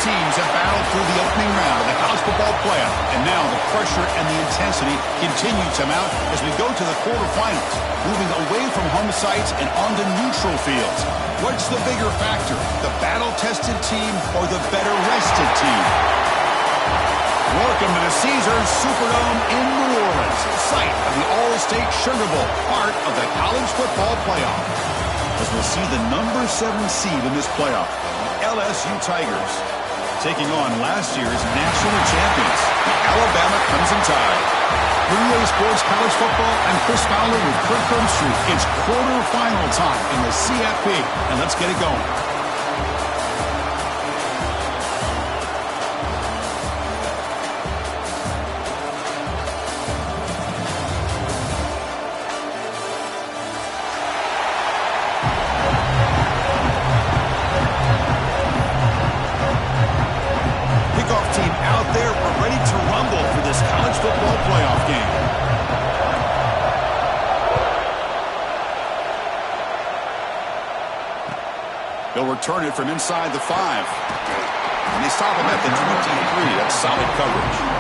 teams have battled through the opening round of the college football playoff, and now the pressure and the intensity continue to mount as we go to the quarterfinals, moving away from home sites and onto neutral fields. What's the bigger factor, the battle-tested team or the better-rested team? Welcome to the Caesars Superdome in New Orleans, site of the All-State Sugar Bowl, part of the college football playoff. As we'll see the number 7 seed in this playoff, the LSU Tigers, taking on last year's national champions, the Alabama Crimson Tide. For EA Sports College Football, I'm Chris Fowler with Kirk Herbstreit. It's quarterfinal time in the CFP, and let's get it going. They'll return it from inside the 5. And they stop him at the 23. That's solid coverage.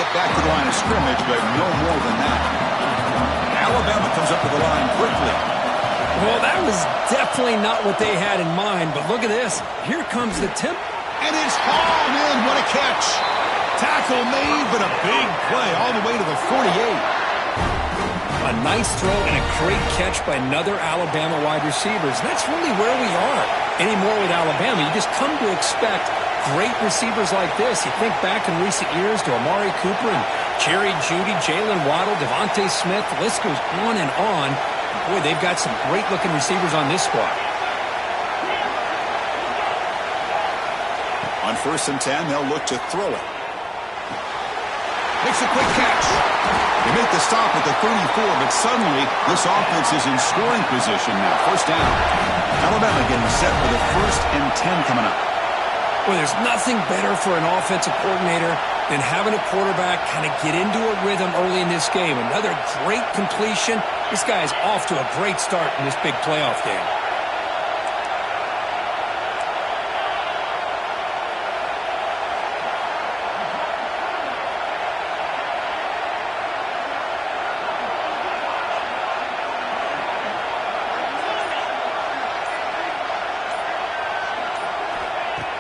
Back to the line of scrimmage, but no more than that. Alabama comes up to the line quickly. Well, that was definitely not what they had in mind, but look at this. Here comes the tip. And it's hauled in. What a catch. Tackle made, but a big play all the way to the 48. A nice throw and a great catch by another Alabama wide receiver. That's really where we are. Anymore with Alabama, you just come to expect great receivers like this. You think back in recent years to Amari Cooper and Jerry Jeudy, Jalen Waddle, Devontae Smith. The list goes on and on. Boy, they've got some great-looking receivers on this squad. On 1st and 10, they'll look to throw it. Makes a quick catch. They make the stop at the 34, but suddenly this offense is in scoring position now. 1st down. Alabama getting set for the 1st and 10 coming up. Well, there's nothing better for an offensive coordinator than having a quarterback kind of get into a rhythm early in this game. Another great completion. This guy is off to a great start in this big playoff game.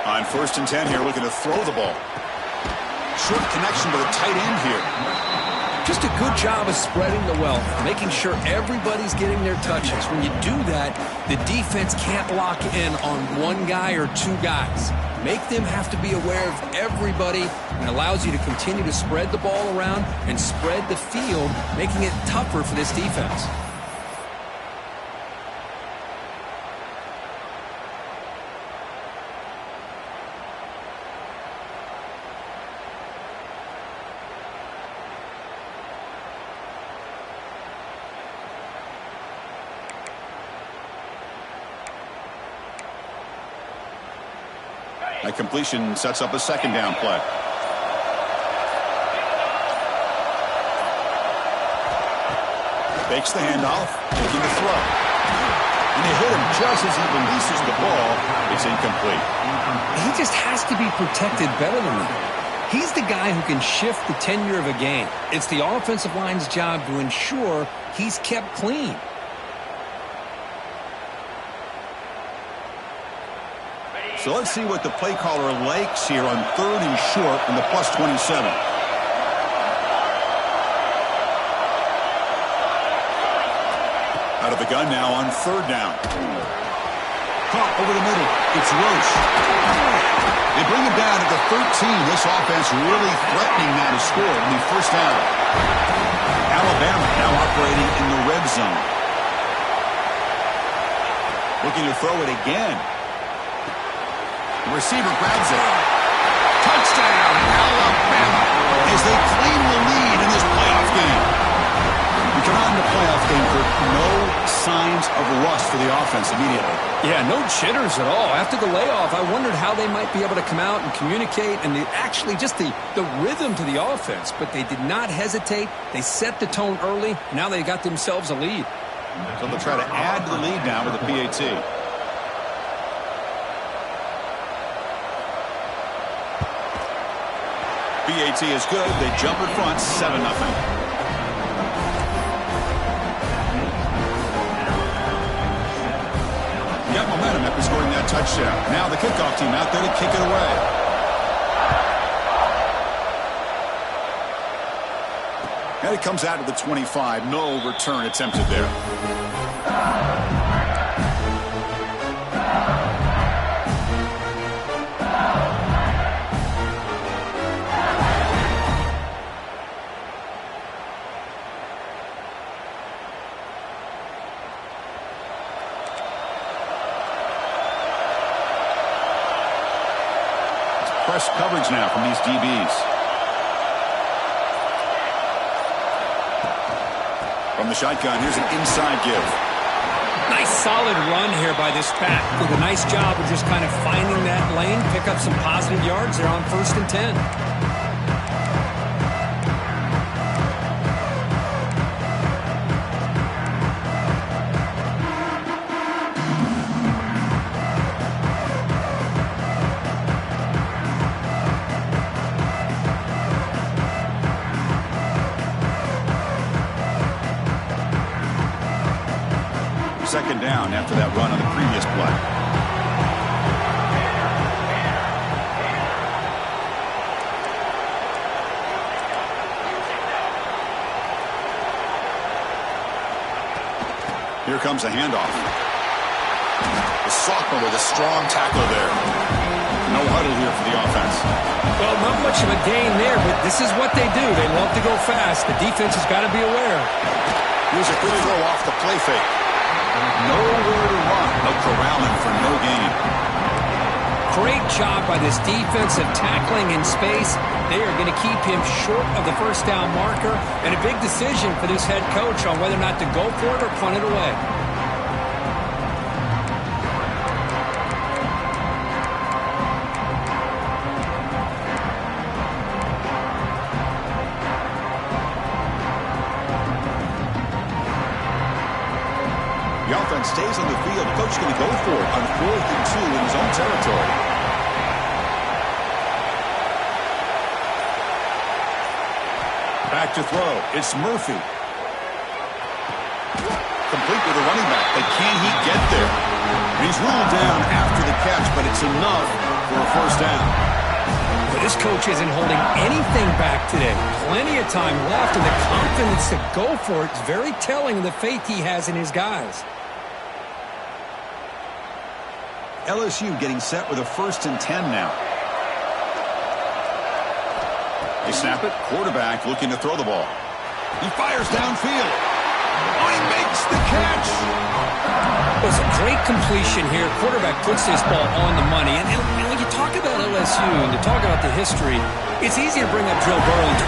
On 1st and 10 here, looking to throw the ball. Short connection to the tight end here. Just a good job of spreading the wealth, making sure everybody's getting their touches. When you do that, the defense can't lock in on one guy or two guys. Make them have to be aware of everybody, and allows you to continue to spread the ball around and spread the field, making it tougher for this defense. That completion sets up a 2nd down play. Fakes the handoff, taking the throw. And they hit him just as he releases the ball. It's incomplete. He just has to be protected better than that. He's the guy who can shift the tenure of a game. It's the offensive line's job to ensure he's kept clean. So let's see what the play caller likes here on 3rd and short from the +27. Out of the gun now on 3rd down. Caught over the middle. It's Roche. They bring him down to the 13. This offense really threatening now to score. It'll be 1st down. Looking to throw it again. The receiver grabs it. Touchdown, Alabama, as they claim the lead in this playoff game. We come out in the playoff game for no signs of rust for the offense immediately. Yeah, no jitters at all. After the layoff, I wondered how they might be able to come out and communicate and actually just the rhythm to the offense. But they did not hesitate. They set the tone early. Now they got themselves a lead. So they'll try to add to the lead now with the PAT. PAT is good. They jump in front, 7-0. Got momentum after scoring that touchdown. Now the kickoff team out there to kick it away. And it comes out to the 25. No return attempted there. Press coverage now from these DBs. From the shotgun, here's an inside give. Nice solid run here by this back. Did a nice job of just kind of finding that lane, pick up some positive yards there on 1st and 10. Second down after that run on the previous play. Here comes a handoff. The sophomore with a strong tackle there. No huddle here for the offense. Well, not much of a gain there, but this is what they do. They love to go fast. The defense has got to be aware. Here's a good throw off the play fake. Nowhere to run. No corralling for no gain. Great job by this defensive tackling in space. They are going to keep him short of the first down marker, and a big decision for this head coach on whether or not to go for it or punt it away. The offense stays on the field. The coach is going to go for it on 4th and 2 in his own territory. Back to throw. It's Murphy. Complete with the running back. But can he get there? He's ruled down after the catch, but it's enough for a first down. But this coach isn't holding anything back today. Plenty of time left, and the confidence to go for it is very telling of the faith he has in his guys. LSU getting set with a 1st and 10 now. They snap it. Quarterback looking to throw the ball. He fires downfield. Oh, he makes the catch. It was a great completion here. Quarterback puts this ball on the money. And when you talk about LSU and to talk about the history, it's easy to bring up Joe Burrow in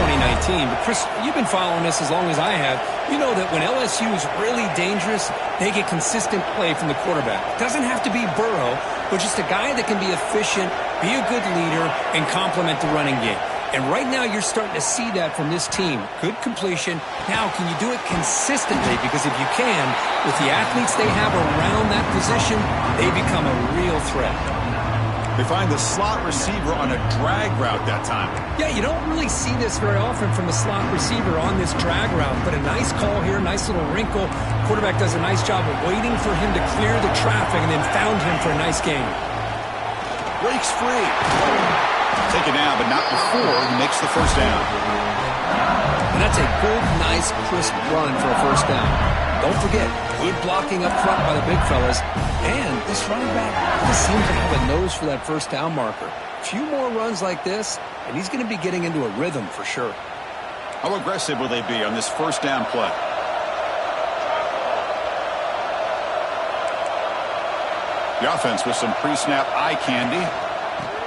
2019. But, Chris, you've been following this as long as I have. You know that when LSU is really dangerous, they get consistent play from the quarterback. It doesn't have to be Burrow, but just a guy that can be efficient, be a good leader, and complement the running game. And right now you're starting to see that from this team. Good completion. Now, can you do it consistently? Because if you can, with the athletes they have around that position, they become a real threat. They find the slot receiver on a drag route that time. Yeah, you don't really see this very often from a slot receiver on this drag route, but a nice call here, nice little wrinkle. Quarterback does a nice job of waiting for him to clear the traffic and then found him for a nice gain. Breaks free. Taken down, but not before he makes the first down. And that's a good, nice, crisp run for a first down. Don't forget, good blocking up front by the big fellas. And this running back just seems to have a nose for that first down marker. A few more runs like this, and he's going to be getting into a rhythm for sure. How aggressive will they be on this first down play? The offense with some pre-snap eye candy.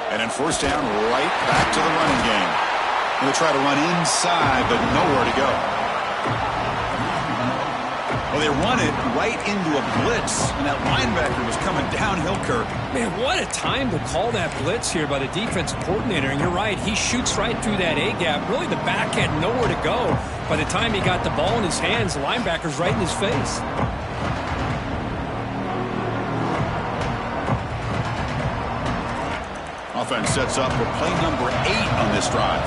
And then first down, right back to the running game. And they try to run inside, but nowhere to go. Well, they run it right into a blitz, and that linebacker was coming downhill, Kirk. Man, what a time to call that blitz here by the defensive coordinator. And you're right, he shoots right through that A-gap. Really, the back had nowhere to go. By the time he got the ball in his hands, the linebacker's right in his face. Offense sets up for play number 8 on this drive.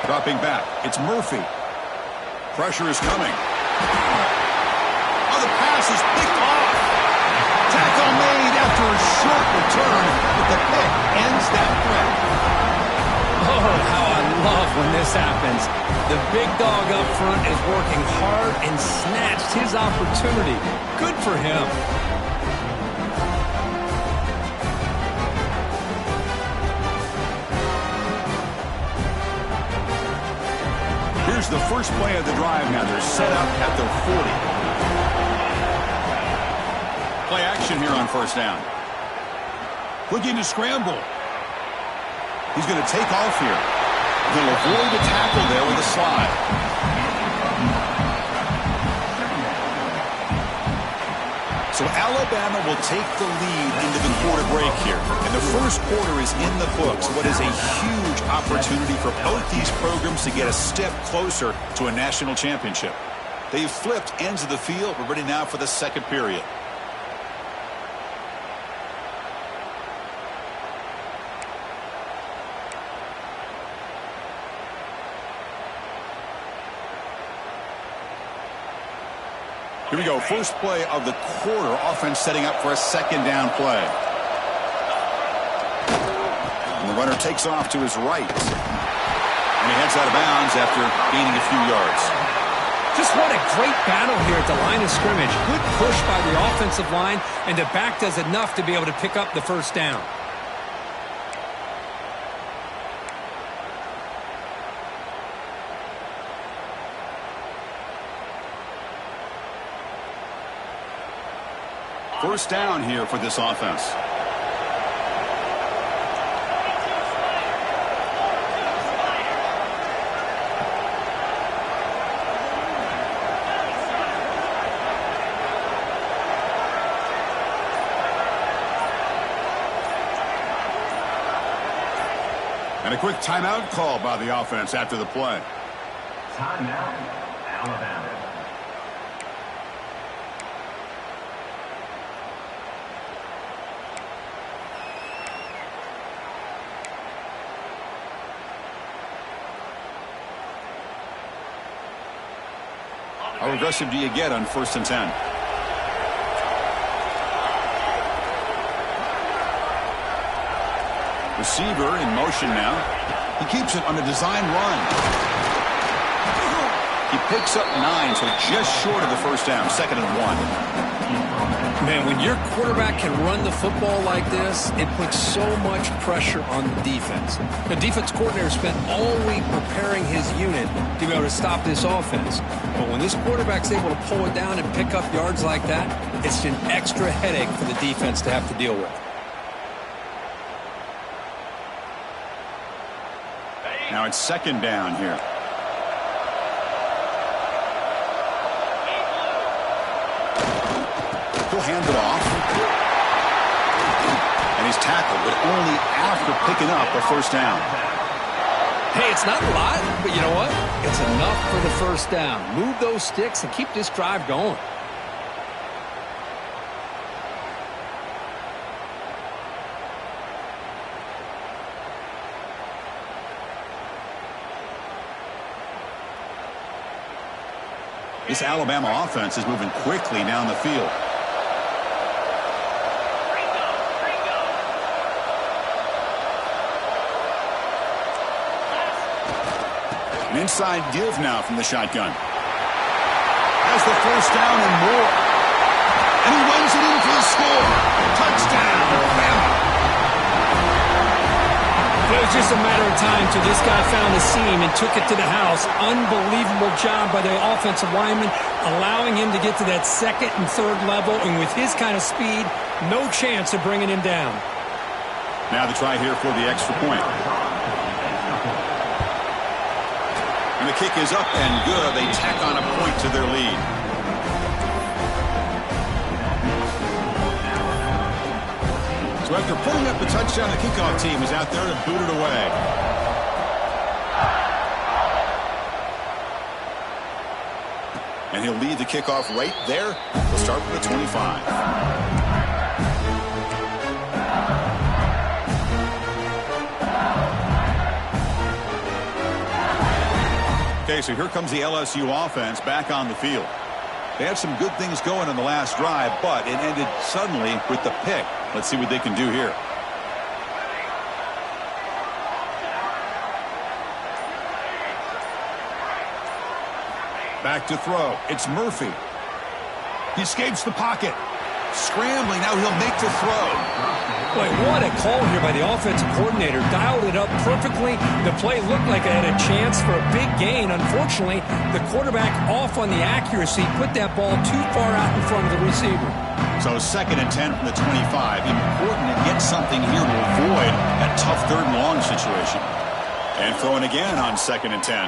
Dropping back, it's Murphy. Pressure is coming. Oh, the pass is picked off. Tackle made after a short return, but the pick ends that threat. Oh, how I love when this happens. The big dog up front is working hard and snatched his opportunity. Good for him. Here's the first play of the drive now. They're set up at their 40. Play action here on first down. Looking to scramble. He's going to take off here. He'll avoid the tackle there with a slide. So Alabama will take the lead into the quarter break here. And the first quarter is in the books. What is a huge opportunity for both these programs to get a step closer to a national championship. They've flipped ends of the field. We're ready now for the second period. Here we go. First play of the quarter. Offense setting up for a second down play. And the runner takes off to his right. And he heads out of bounds after gaining a few yards. Just what a great battle here at the line of scrimmage. Good push by the offensive line, and the back does enough to be able to pick up the first down. First down here for this offense. And a quick timeout call by the offense after the play. Timeout, Alabama. How aggressive do you get on 1st and 10? Receiver in motion now. He keeps it on a design run. He picks up 9, so just short of the first down. 2nd and 1. Man, when your quarterback can run the football like this, it puts so much pressure on the defense. The defense coordinator spent all week preparing his unit to be able to stop this offense. But when this quarterback's able to pull it down and pick up yards like that, it's an extra headache for the defense to have to deal with. Now it's 2nd down here. He'll hand it off. And he's tackled, but only after picking up a first down. Hey, it's not a lot, but you know what? It's enough for the first down. Move those sticks and keep this drive going. This Alabama offense is moving quickly down the field. An inside give now from the shotgun. Has the first down and more. And he runs it in for the score. Touchdown, Alabama. was just a matter of time till this guy found the seam and took it to the house. Unbelievable job by the offensive lineman, allowing him to get to that second and third level, and with his kind of speed, no chance of bringing him down. Now the try here for the extra point. And the kick is up and good. They tack on a point to their lead. So after pulling up the touchdown, the kickoff team is out there to boot it away. And he'll lead the kickoff right there. We'll start from the 25. Okay, so here comes the LSU offense back on the field. They had some good things going in the last drive, but it ended suddenly with the pick. Let's see what they can do here. Back to throw. It's Murphy. He escapes the pocket. Scrambling. Now he'll make the throw. Boy, what a call here by the offensive coordinator. Dialed it up perfectly. The play looked like it had a chance for a big gain. Unfortunately, the quarterback off on the accuracy, put that ball too far out in front of the receiver. So 2nd and 10 from the 25. Important to get something here to avoid that tough 3rd and long situation. And throwing again on 2nd and 10.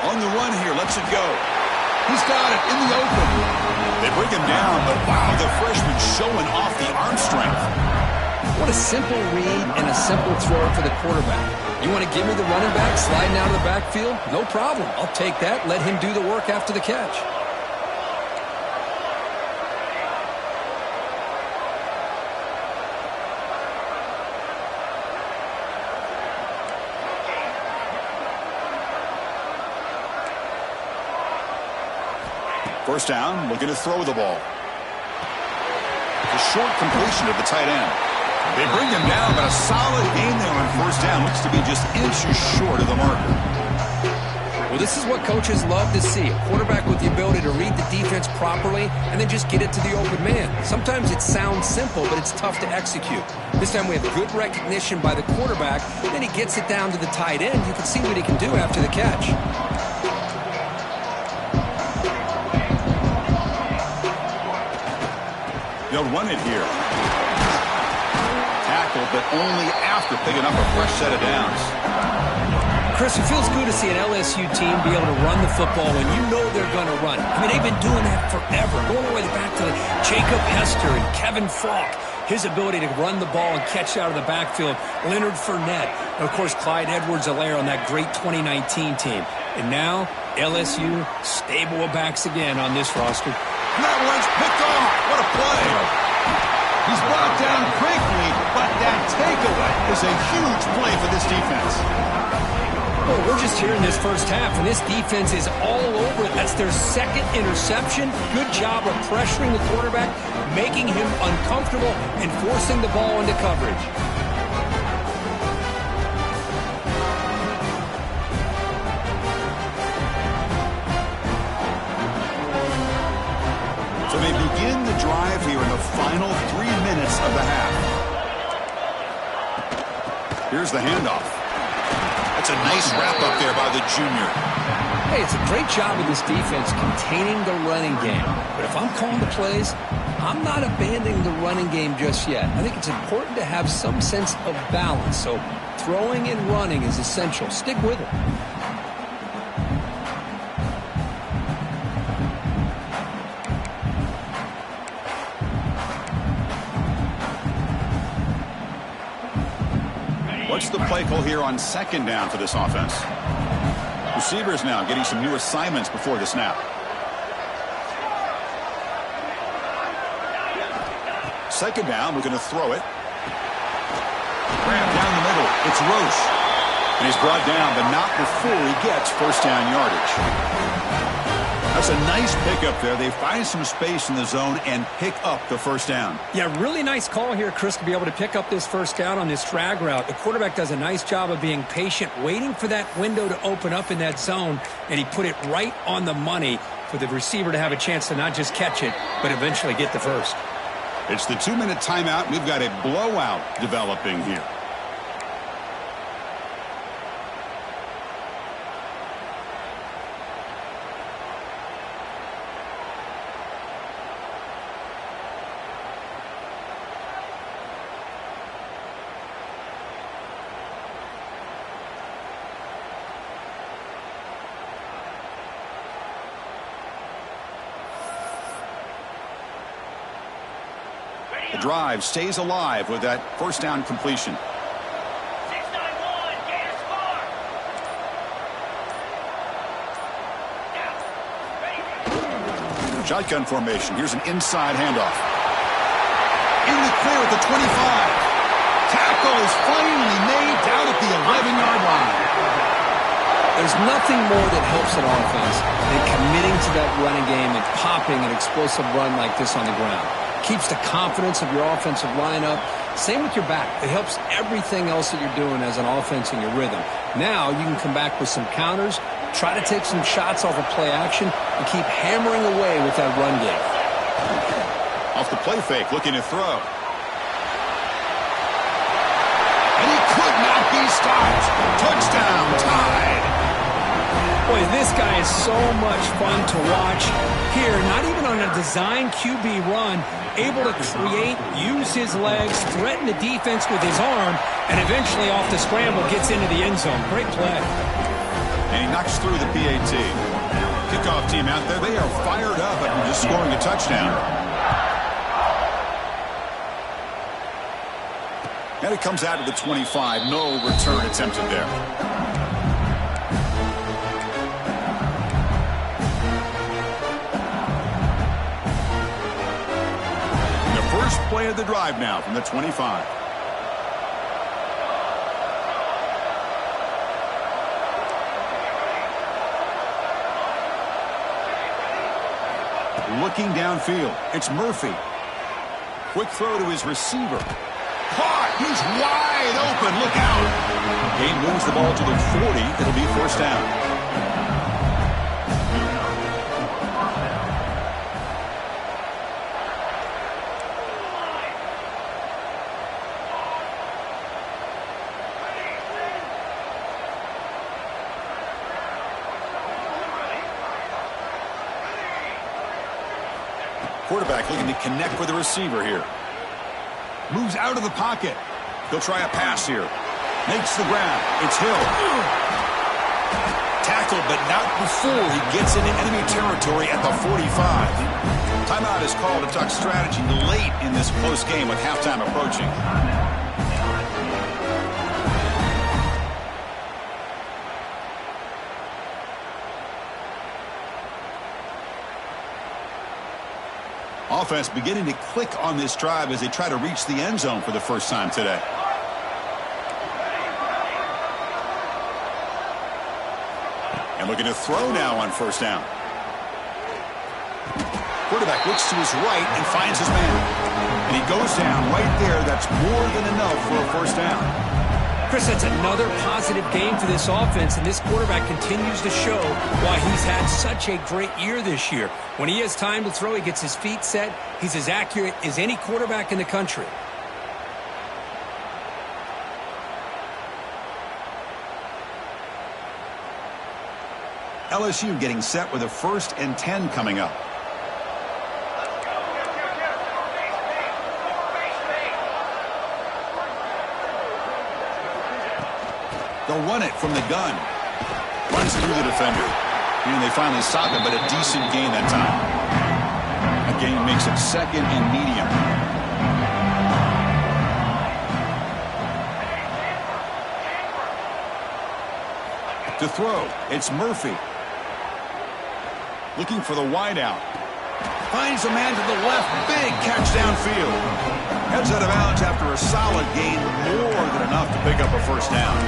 On the run here, lets it go. He's got it in the open. They bring him down, but wow, the freshman showing off the arm strength. What a simple read and a simple throw for the quarterback. You want to give me the running back sliding out of the backfield? No problem. I'll take that. Let him do the work after the catch. First down, looking to throw the ball. A short completion of the tight end. They bring him down, but a solid gain there on first down. Looks to be just inches short of the marker. Well, this is what coaches love to see. A quarterback with the ability to read the defense properly and then just get it to the open man. Sometimes it sounds simple, but it's tough to execute. This time we have good recognition by the quarterback, and then he gets it down to the tight end. You can see what he can do after the catch. They'll run it here. Tackle, but only after picking up a fresh set of downs. Chris, it feels good to see an LSU team be able to run the football when you know they're going to run it. I mean, they've been doing that forever, going all the way back to Jacob Hester and Kevin Falk. His ability to run the ball and catch out of the backfield. Leonard Fournette. And, of course, Clyde Edwards-Helaire on that great 2019 team. And now, LSU stable of backs again on this roster. And that one's picked off. What a play. He's brought down quickly, but that takeaway is a huge play for this defense. Well, we're just here in this first half, and this defense is all over it. That's their 2nd interception. Good job of pressuring the quarterback, making him uncomfortable, and forcing the ball into coverage. So they begin the drive here in the final 3 minutes of the half. Here's the handoff. That's a nice wrap-up there by the junior. Hey, it's a great job of this defense containing the running game. But if I'm calling the plays, I'm not abandoning the running game just yet. I think it's important to have some sense of balance. So throwing and running is essential. Stick with it. What's the play call here on 2nd down for this offense? Receivers now getting some new assignments before the snap. 2nd down, we're going to throw it. Grab down the middle. It's Roche. And he's brought down, but not before he gets first down yardage. That's a nice pickup there. They find some space in the zone and pick up the first down. Yeah, really nice call here, Chris, to be able to pick up this first down on this drag route. The quarterback does a nice job of being patient, waiting for that window to open up in that zone, and he put it right on the money for the receiver to have a chance to not just catch it, but eventually get the first. It's the 2-minute timeout. We've got a blowout developing here. The drive stays alive with that first down completion. Shotgun formation. Here's an inside handoff. In the clear at the 25. Tackle is finally made down at the 11-yard line. There's nothing more that helps an offense than committing to that running game and popping an explosive run like this on the ground. Keeps the confidence of your offensive lineup. Same with your back. It helps everything else that you're doing as an offense in your rhythm. Now you can come back with some counters, try to take some shots off of play action, and keep hammering away with that run game. Off the play fake, looking to throw. And he could not be stopped. Touchdown, tied. Boy, this guy is so much fun to watch. Here, not even on a design QB run, able to create, use his legs, threaten the defense with his arm, and eventually off the scramble gets into the end zone. Great play. And he knocks through the PAT. Kickoff team out there, they are fired up after just scoring a touchdown. And it comes out to the 25. No return attempted there. First play of the drive now from the 25. Looking downfield, it's Murphy. Quick throw to his receiver. Caught! He's wide open. Look out! Gain moves the ball to the 40. It'll be first down. Quarterback looking to connect with the receiver here. Moves out of the pocket. He'll try a pass here. Makes the grab. It's Hill. Tackled, but not before he gets into enemy territory at the 45. Timeout is called to Duck strategy late in this close game with halftime approaching. Offense beginning to click on this drive as they try to reach the end zone for the first time today. And looking to throw now on first down. Quarterback looks to his right and finds his man. And he goes down right there. That's more than enough for a first down. Chris, that's another positive game for this offense, and this quarterback continues to show why he's had such a great year this year. When he has time to throw, he gets his feet set. He's as accurate as any quarterback in the country. LSU getting set with a 1st and 10 coming up. They'll run it from the gun. Runs through the defender. And they finally stop it, but a decent gain that time. A gain makes it 2nd and medium. To throw, it's Murphy. Looking for the wideout. Finds a man to the left. Big catch downfield. Heads out of bounds after a solid gain. More than enough to pick up a first down.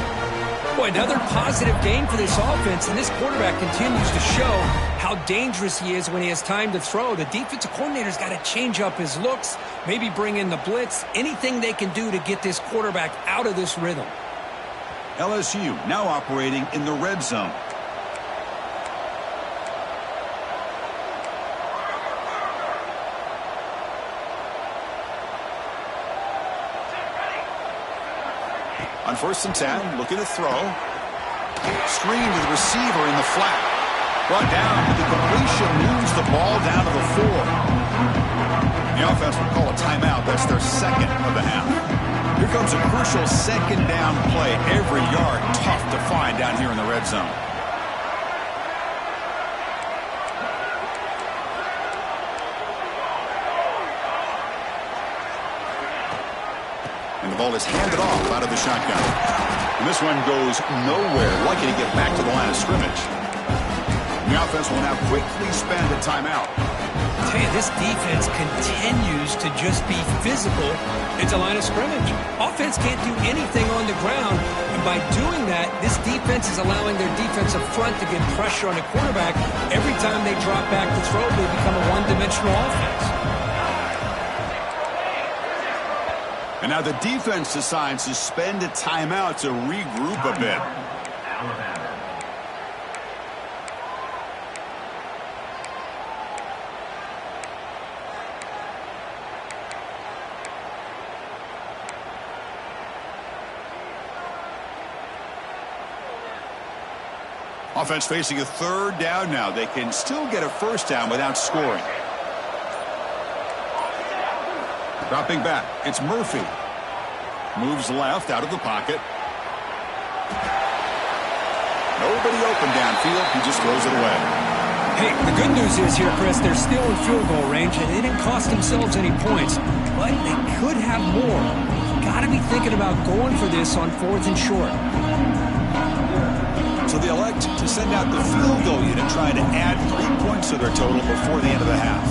Boy, another positive game for this offense, and this quarterback continues to show how dangerous he is when he has time to throw. The defensive coordinator's got to change up his looks, maybe bring in the blitz, anything they can do to get this quarterback out of this rhythm. LSU now operating in the red zone. On 1st and 10, looking to throw. Screen to the receiver in the flat. Brought down with the completion, moves the ball down to the 4. The offense will call a timeout. That's their 2nd of the half. Here comes a crucial 2nd down play. Every yard tough to find down here in the red zone. And the ball is handed off out of the shotgun. And this one goes nowhere. Lucky to get back to the line of scrimmage. The offense will now quickly spend a timeout. I tell you, this defense continues to just be physical at the line of scrimmage. Offense can't do anything on the ground, and by doing that, this defense is allowing their defensive front to get pressure on the quarterback. Every time they drop back to throw, they become a one-dimensional offense. And now the defense decides to spend a timeout to regroup a bit. Offense facing a third down now. They can still get a first down without scoring. Dropping back, it's Murphy. Moves left out of the pocket. Nobody open downfield. He just throws it away. Hey, the good news is here, Chris, they're still in field goal range, and they didn't cost themselves any points, but they could have more. Got to be thinking about going for this on 4th and short. So they elect to send out the field goal unit, trying to add 3 points to their total before the end of the half.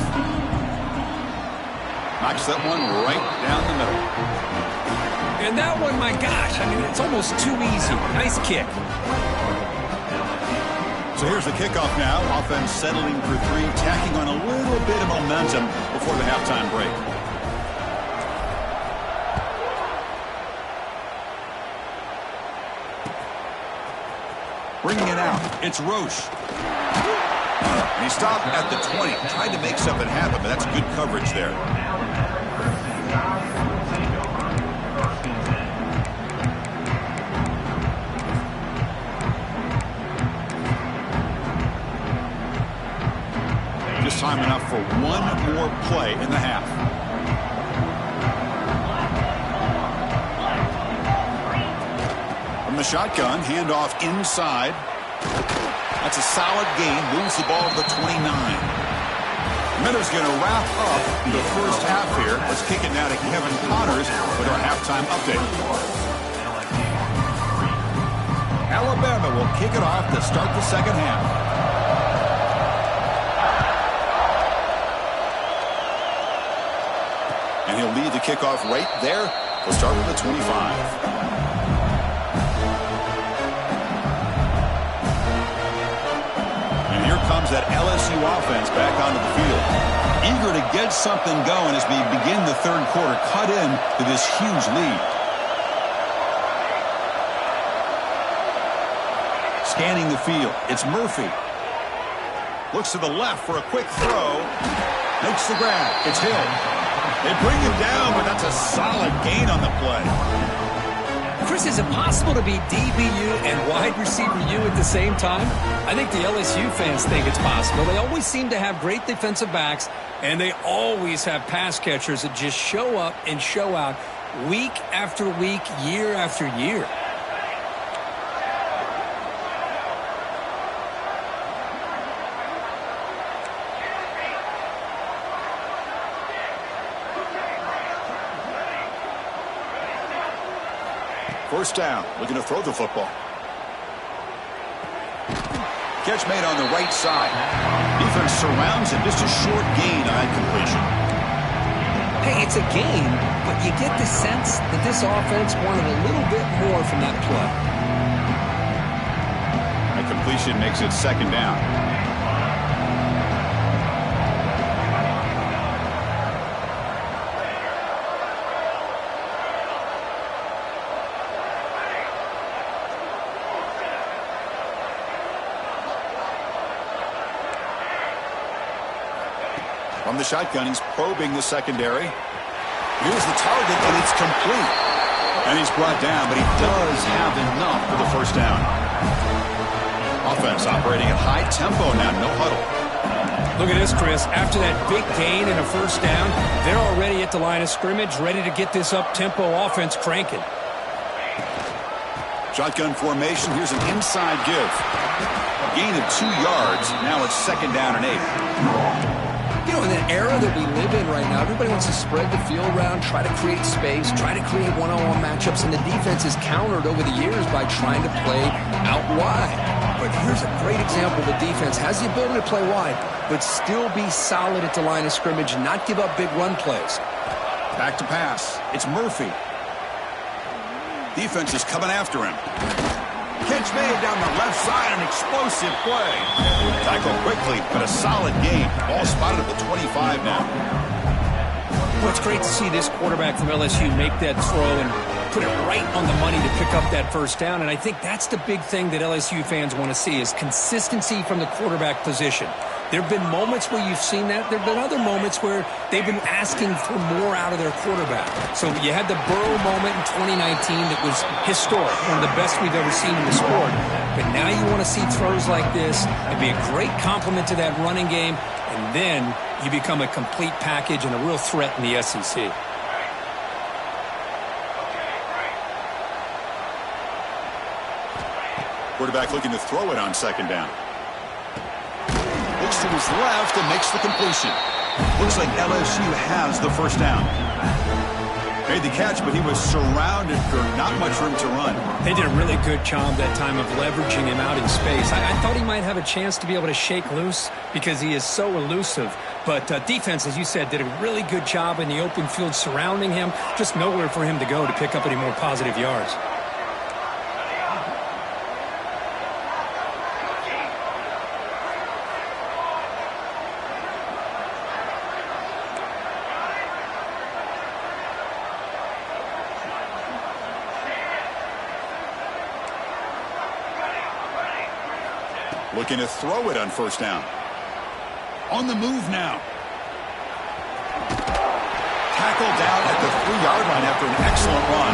Knocks that one right down the middle. And that one, my gosh, I mean, it's almost too easy. Nice kick. So here's the kickoff now. Offense settling for 3, tacking on a little bit of momentum before the halftime break. Bringing it out, it's Roche. And he stopped at the 20, tried to make something happen, but that's good coverage there. Just time enough for one more play in the half. From the shotgun, handoff inside. That's a solid gain. Moves the ball to the 29. Miller's going to wrap up the first half here. Let's kick it now to Kevin Connors with our halftime update. Alabama will kick it off to start the second half. And he'll lead the kickoff right there. We'll start with the 25. Comes that LSU offense back onto the field. Eager to get something going as we begin the third quarter, cut in to this huge lead. Scanning the field, it's Murphy. Looks to the left for a quick throw. Makes the grab, it's Hill. They bring him down, but that's a solid gain on the play. Chris, is it possible to be DBU and wide receiver U at the same time? I think the LSU fans think it's possible. They always seem to have great defensive backs, and they always have pass catchers that just show up and show out week after week, year after year. First down, looking to throw the football. Catch made on the right side. Defense surrounds him. Just a short gain on that completion. Hey, it's a gain, but you get the sense that this offense wanted a little bit more from that play. That completion makes it second down. From the shotgun, he's probing the secondary. Here's the target, and it's complete. And he's brought down, but he does have enough for the first down. Offense operating at high tempo now, no huddle. Look at this, Chris. After that big gain and a first down, they're already at the line of scrimmage, ready to get this up-tempo offense cranking. Shotgun formation. Here's an inside give. A gain of 2 yards. Now it's second down and 8. You know, in the era that we live in right now, everybody wants to spread the field around, try to create space, try to create one-on-one matchups, and the defense is countered over the years by trying to play out wide. But here's a great example. The defense has the ability to play wide, but still be solid at the line of scrimmage and not give up big run plays. Back to pass. It's Murphy. Defense is coming after him. Catch made down the left side, an explosive play. Tackle quickly, but a solid gain. Ball spotted at the 25 now. Well, it's great to see this quarterback from LSU make that throw and put it right on the money to pick up that first down. And I think that's the big thing that LSU fans want to see is consistency from the quarterback position. There have been moments where you've seen that. There have been other moments where they've been asking for more out of their quarterback. So you had the Burrow moment in 2019 that was historic, one of the best we've ever seen in the sport. But now you want to see throws like this. It'd be a great compliment to that running game, and then you become a complete package and a real threat in the SEC. Quarterback looking to throw it on second down. Looks to his left and makes the completion. Looks like LSU has the first down. Made the catch, but he was surrounded for not much room to run. They did a really good job that time of leveraging him out in space. I thought he might have a chance to be able to shake loose because he is so elusive. But defense, as you said, did a really good job in the open field surrounding him. Just nowhere for him to go to pick up any more positive yards. Looking to throw it on first down. On the move now. Tackled down at the 3-yard line after an excellent run.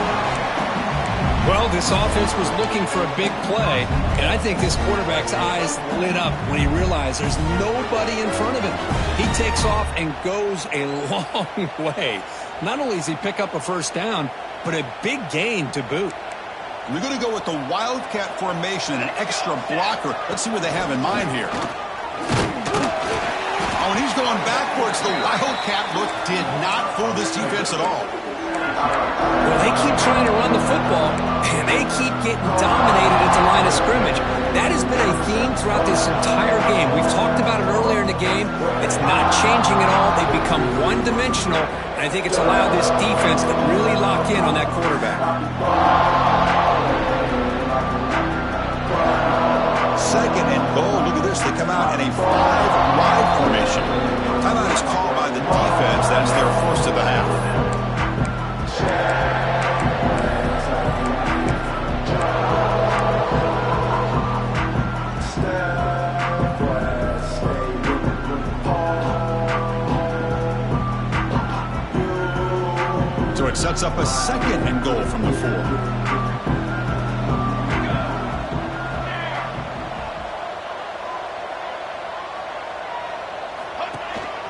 Well, this offense was looking for a big play, and I think this quarterback's eyes lit up when he realized there's nobody in front of him. He takes off and goes a long way. Not only does he pick up a first down, but a big gain to boot. We're going to go with the Wildcat formation and an extra blocker. Let's see what they have in mind here. Oh, and he's going backwards. The Wildcat look did not fool this defense at all. Well, they keep trying to run the football, and they keep getting dominated at the line of scrimmage. That has been a theme throughout this entire game. We've talked about it earlier in the game. It's not changing at all. They've become one-dimensional, and I think it's allowed this defense to really lock in on that quarterback. Second and goal. Look at this. They come out in a 5-wide formation. Timeout is called by the defense. That's their first of the half. So it sets up a second and goal from the 4.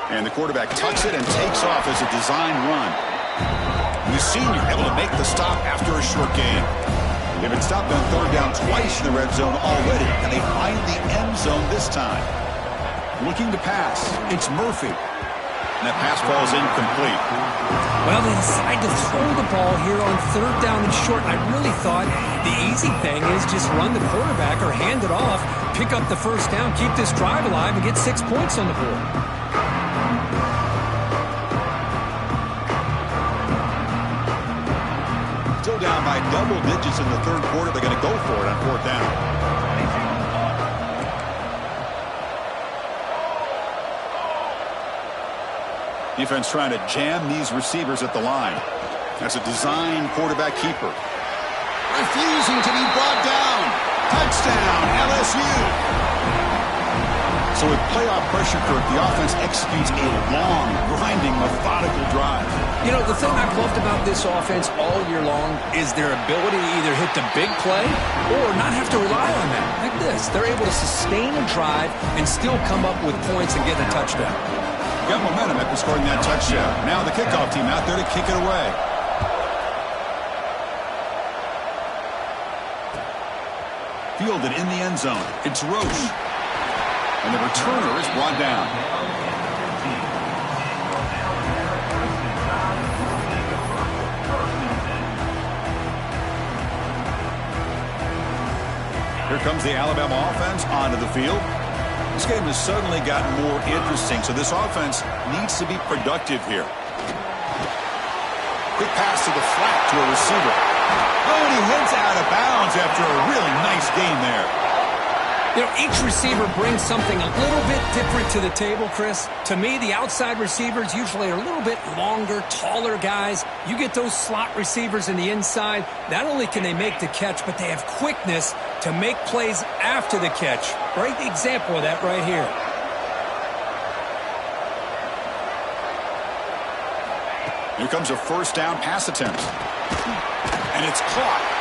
And the quarterback tucks it and takes off as a design run. The senior able to make the stop after a short gain. They've been stopped on third down twice in the red zone already, and they find the end zone this time. Looking to pass. It's Murphy. And that pass falls incomplete. Well, they decide to throw the ball here on third down and short. I really thought the easy thing is just run the quarterback or hand it off, pick up the first down, keep this drive alive, and get 6 points on the board. Still down by double digits in the third quarter. They're going to go for it on fourth down. Defense trying to jam these receivers at the line. That's a design quarterback keeper. Refusing to be brought down. Touchdown, LSU. So with playoff pressure, Kirk, the offense executes a long, grinding, methodical drive. You know, the thing I've loved about this offense all year long is their ability to either hit the big play or not have to rely on that. Like this, they're able to sustain a drive and still come up with points and get a touchdown. Got momentum after scoring that touchdown. Now the kickoff team out there to kick it away. Fielded in the end zone. It's Roche. And the returner is brought down. Here comes the Alabama offense onto the field. This game has suddenly gotten more interesting, so this offense needs to be productive here. Quick pass to the flat to a receiver. Oh, and he heads out of bounds after a really nice game there. You know, each receiver brings something a little bit different to the table, Chris. To me, the outside receivers usually are a little bit longer, taller guys. You get those slot receivers in the inside, not only can they make the catch, but they have quickness to make plays after the catch. Great example of that right here. Here comes a first down pass attempt. And it's caught.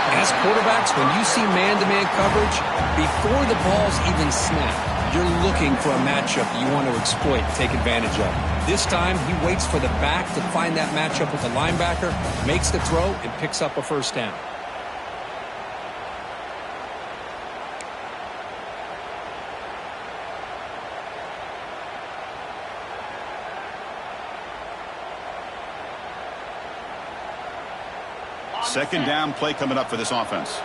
As quarterbacks, when you see man-to-man coverage, before the ball's even snapped, you're looking for a matchup you want to exploit and take advantage of. This time, he waits for the back to find that matchup with the linebacker, makes the throw, and picks up a first down. Second down play coming up for this offense.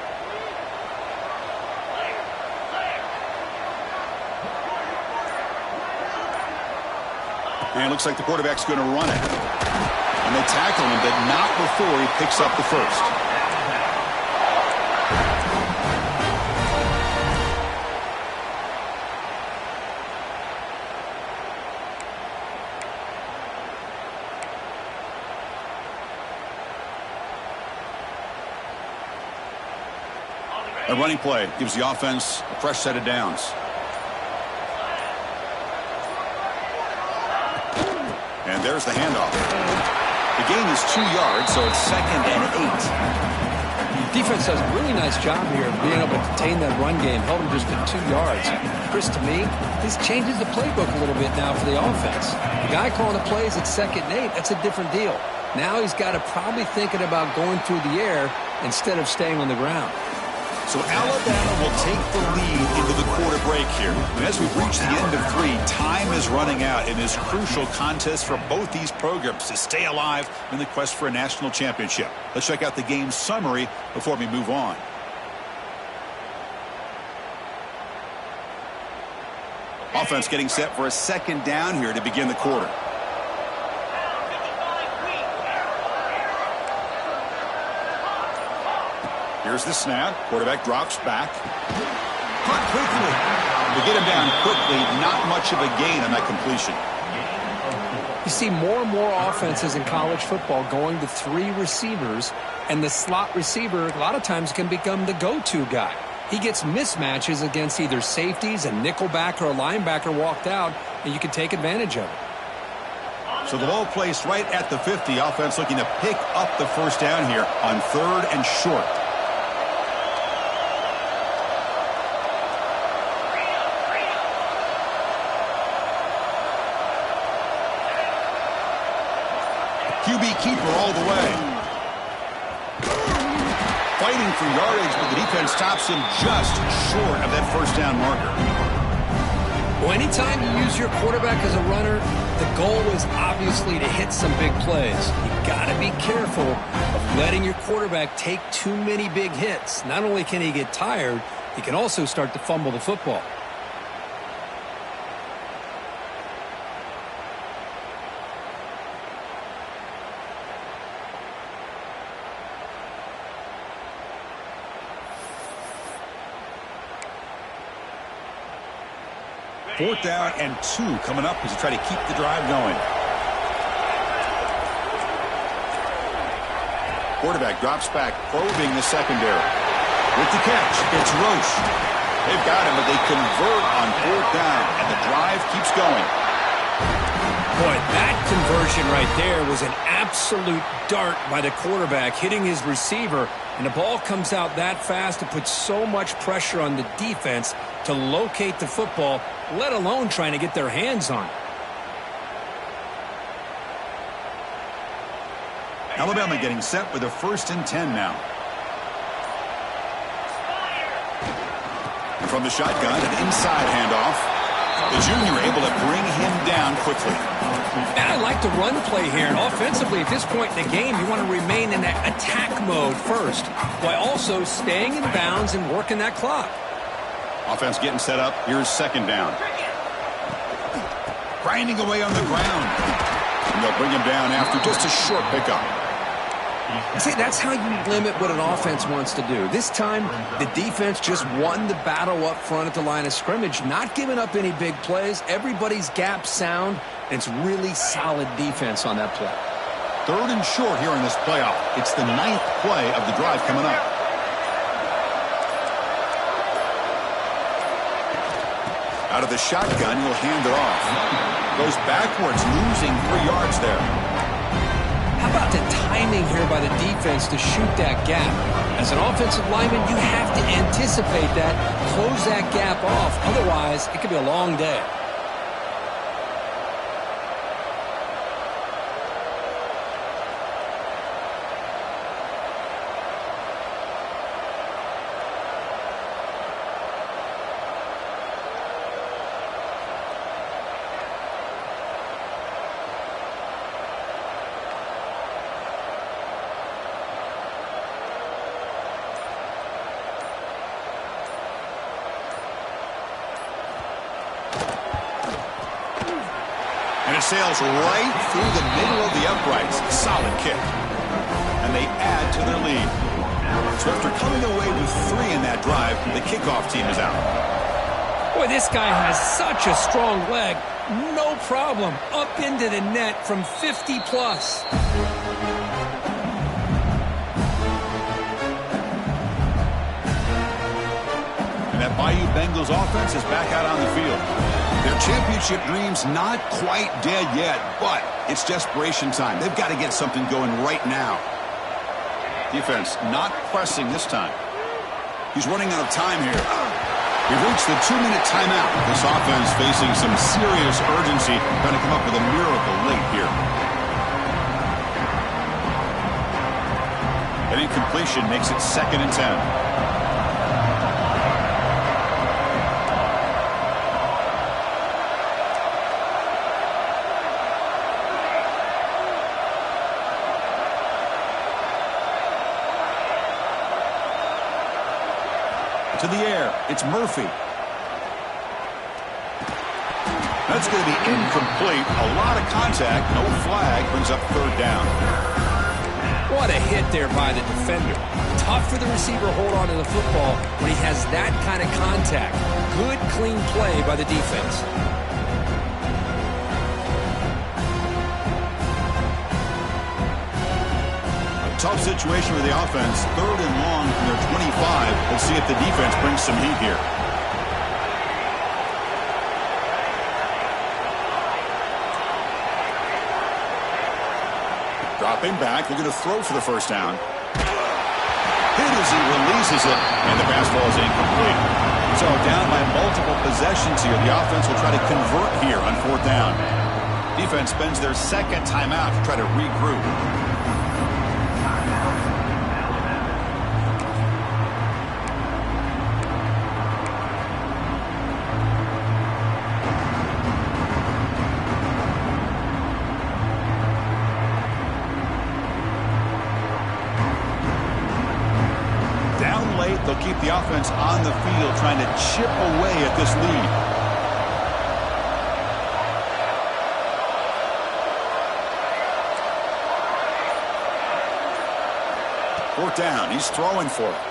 And it looks like the quarterback's going to run it. And they tackle him, but not before he picks up the first. A running play gives the offense a fresh set of downs. And there's the handoff. The gain is 2 yards, so it's 2nd and 8. Defense does a really nice job here of being able to contain that run game, held him just at 2 yards. Chris, to me, this changes the playbook a little bit now for the offense. The guy calling the plays at 2nd and 8, that's a different deal. Now he's got to probably thinking about going through the air instead of staying on the ground. So Alabama will take the lead into the quarter break here. And as we've reached the end of 3, time is running out in this crucial contest for both these programs to stay alive in the quest for a national championship. Let's check out the game summary before we move on. Offense getting set for a second down here to begin the quarter. Here's the snap. Quarterback drops back. Caught quickly. To get him down quickly, not much of a gain on that completion. You see more and more offenses in college football going to 3 receivers, and the slot receiver a lot of times can become the go-to guy. He gets mismatches against either safeties, a nickelback, or a linebacker walked out, and you can take advantage of it. So the ball placed right at the 50. Offense looking to pick up the first down here on 3rd and short. QB keeper all the way. Fighting for yardage, but the defense stops him just short of that first down marker. Well, anytime you use your quarterback as a runner, the goal is obviously to hit some big plays. You got to be careful of letting your quarterback take too many big hits. Not only can he get tired, he can also start to fumble the football. Fourth down and 2 coming up as you try to keep the drive going. Quarterback drops back, probing the secondary. With the catch, it's Roche. They've got him, but they convert on 4th down, and the drive keeps going. Boy, that conversion right there was an absolute dart by the quarterback, hitting his receiver, and the ball comes out that fast. It puts so much pressure on the defense to locate the football, let alone trying to get their hands on it. Alabama getting set with a 1st and 10 now. From the shotgun, an inside handoff. The junior able to bring him down quickly. And I like the run play here. And offensively, at this point in the game, you want to remain in that attack mode first, while also staying in bounds and working that clock. Offense getting set up. Here's second down. Grinding away on the ground. And they'll bring him down after just a short pickup. See, that's how you limit what an offense wants to do. This time, the defense just won the battle up front at the line of scrimmage, not giving up any big plays. Everybody's gap sound, and it's really solid defense on that play. 3rd and short here in this playoff. It's the 9th play of the drive coming up. Out of the shotgun, he'll hand it off. Goes backwards, losing 3 yards there. How about the timing here by the defense to shoot that gap? As an offensive lineman, you have to anticipate that, close that gap off. Otherwise, it could be a long day. And it sails right through the middle of the uprights. Solid kick. And they add to their lead. So after coming away with 3 in that drive, the kickoff team is out. Boy, this guy has such a strong leg. No problem. Up into the net from 50 plus. And that Bayou Bengals offense is back out on the field. Their championship dreams not quite dead yet, but it's desperation time. They've got to get something going right now. Defense not pressing this time. He's running out of time here. We've reached the 2-minute timeout. This offense facing some serious urgency, trying to come up with a miracle late here. An incompletion makes it 2nd and 10. To the air. It's Murphy. That's going to be incomplete. A lot of contact. No flag. Brings up 3rd down. What a hit there by the defender. Tough for the receiver to hold on to the football when he has that kind of contact. Good, clean play by the defense. Tough situation for the offense. 3rd and long from their 25. Let's see if the defense brings some heat here. Dropping back, looking to throw for the 1st down. Hit as he releases it, and the pass ball is incomplete. So down by multiple possessions here. The offense will try to convert here on 4th down. Defense spends their 2nd timeout to try to regroup. They'll keep the offense on the field, trying to chip away at this lead. 4th down. He's throwing for it.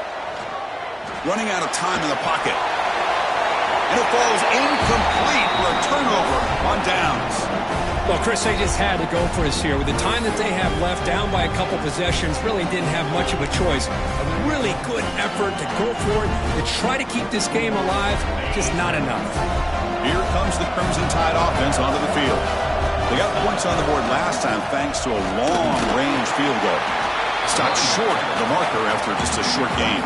Running out of time in the pocket. And it falls incomplete for a turnover on downs. Well, Chris, they just had to go for us here. With the time that they have left, down by a couple possessions, really didn't have much of a choice. A really good effort to go for it, to try to keep this game alive, just not enough. Here comes the Crimson Tide offense onto the field. They got points on the board last time thanks to a long-range field goal. Stopped short of the marker after just a short game.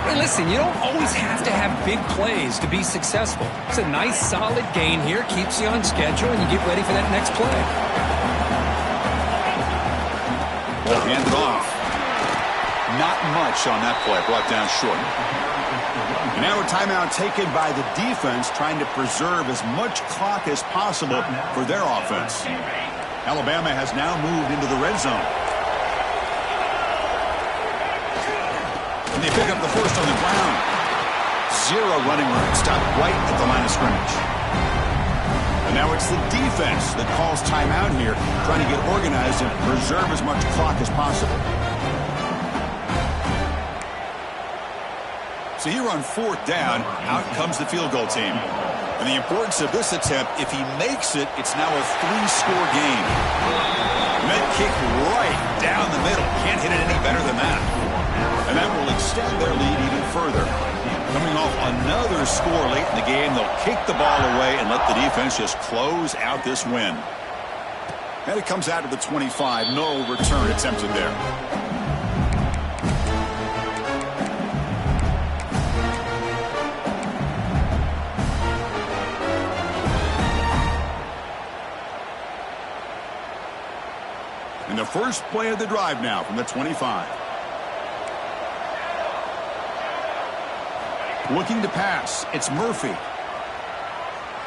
Hey, listen, you don't always have to have big plays to be successful. It's a nice, solid gain here. Keeps you on schedule, and you get ready for that next play. Ball handed off. Not much on that play. Brought down short. And now a timeout taken by the defense, trying to preserve as much clock as possible for their offense. Alabama has now moved into the red zone. And they pick up the first on the ground. Zero running room, stopped right at the line of scrimmage. And now it's the defense that calls timeout here, trying to get organized and preserve as much clock as possible. So here on fourth down, out comes the field goal team. And the importance of this attempt, if he makes it, it's now a 3-score game. And that kick right down the middle. Can't hit it any better than that. And that will extend their lead even further. Coming off another score late in the game, they'll kick the ball away and let the defense just close out this win. And it comes out to the 25. No return attempted there. And the first play of the drive now from the 25. Looking to pass. It's Murphy.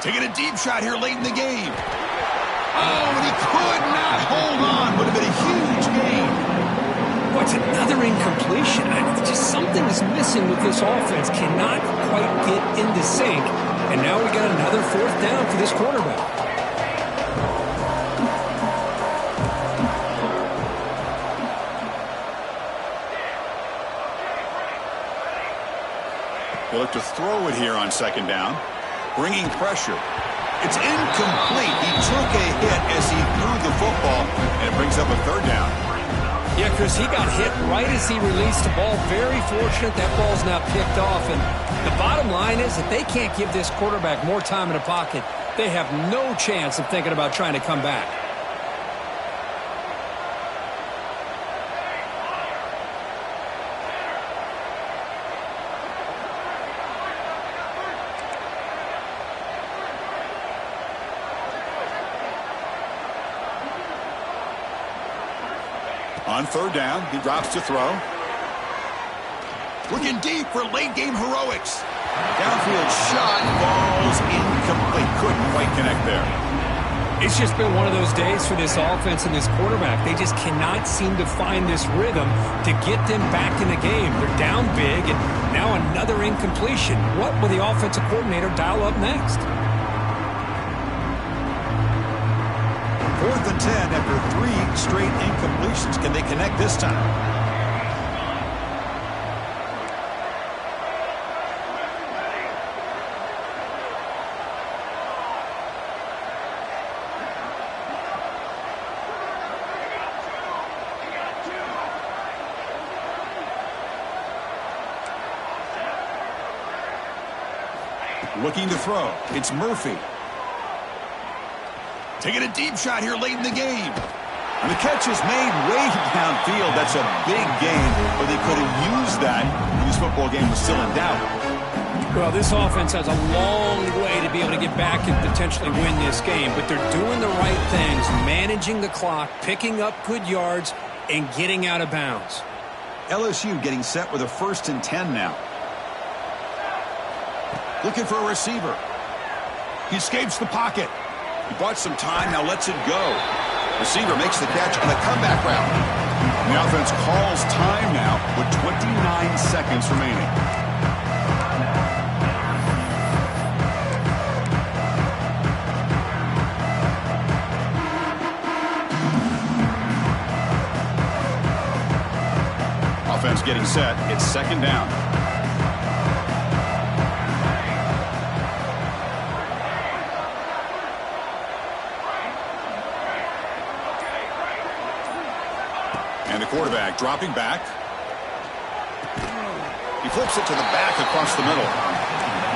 Taking a deep shot here late in the game. Oh, and he could not hold on. Would have been a huge gain. What's another incompletion? Just something is missing with this offense. Cannot quite get into sync. And now we got another fourth down for this quarterback. They look to throw it here on second down. Bringing pressure. It's incomplete. He took a hit as he threw the football, and it brings up a third down. Yeah, Chris, he got hit right as he released the ball. Very fortunate that ball's now picked off. And the bottom line is that they can't give this quarterback more time in the pocket. They have no chance of thinking about trying to come back. On third down, he drops to throw. Looking deep for late-game heroics. Downfield shot falls incomplete. Couldn't quite connect there. It's just been one of those days for this offense and this quarterback. They just cannot seem to find this rhythm to get them back in the game. They're down big, and now another incompletion. What will the offensive coordinator dial up next? 4th and 10 after 3 straight incompletions. Can they connect this time? Looking to throw. It's Murphy. Taking a deep shot here late in the game. And the catch is made way downfield. That's a big gain, but they could have used that when this football game was still in doubt. Well, this offense has a long way to be able to get back and potentially win this game, but they're doing the right things, managing the clock, picking up good yards, and getting out of bounds. LSU getting set with a 1st and 10 now. Looking for a receiver. He escapes the pocket. He bought some time, now lets it go. Receiver makes the catch on a comeback route. And the offense calls time now with 29 seconds remaining. Offense getting set. It's second down. And the quarterback dropping back. He flips it to the back across the middle.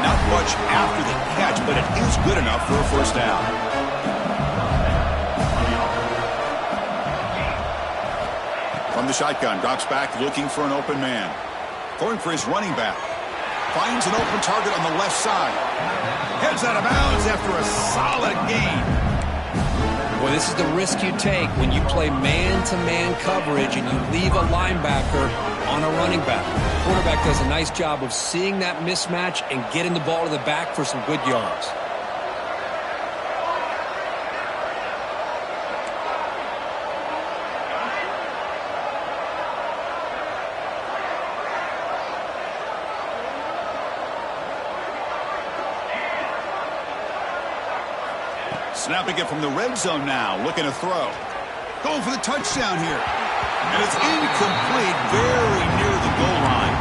Not much after the catch, but it is good enough for a first down. From the shotgun, drops back looking for an open man. Going for his running back. Finds an open target on the left side. Heads out of bounds after a solid gain. Well, this is the risk you take when you play man-to-man coverage and you leave a linebacker on a running back. The quarterback does a nice job of seeing that mismatch and getting the ball to the back for some good yards. Snapping it from the red zone now, looking to throw. Going for the touchdown here. And it's incomplete, very near the goal line.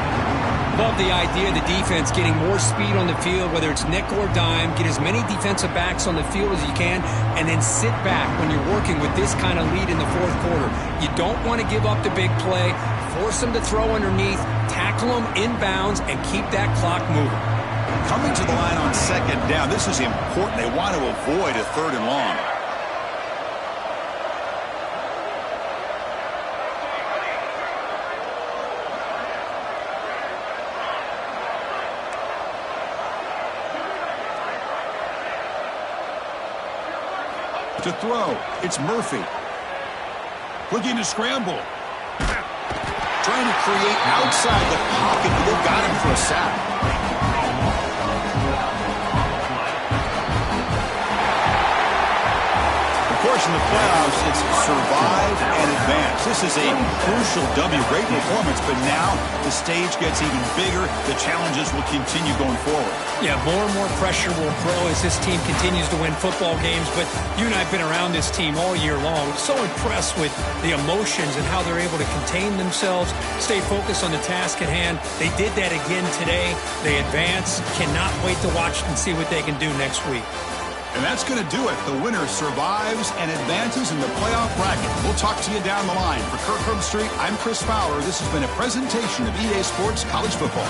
Love the idea of the defense getting more speed on the field, whether it's nickel or dime. Get as many defensive backs on the field as you can, and then sit back when you're working with this kind of lead in the fourth quarter. You don't want to give up the big play. Force them to throw underneath, tackle them inbounds, and keep that clock moving. Coming to the line on second down, this is important. They want to avoid a third and long. To throw, it's Murphy. Looking to scramble. Trying to create outside the pocket, but they got him for a sack. Of course, in the playoffs, it's survive and advance. This is a crucial W. Great performance, but now the stage gets even bigger. The challenges will continue going forward. Yeah, more and more pressure will grow as this team continues to win football games, but you and I have been around this team all year long. So impressed with the emotions and how they're able to contain themselves, stay focused on the task at hand. They did that again today. They advance. Cannot wait to watch and see what they can do next week. And that's going to do it. The winner survives and advances in the playoff bracket. We'll talk to you down the line. For Kirk Herbstreit, I'm Chris Fowler. This has been a presentation of EA Sports College Football.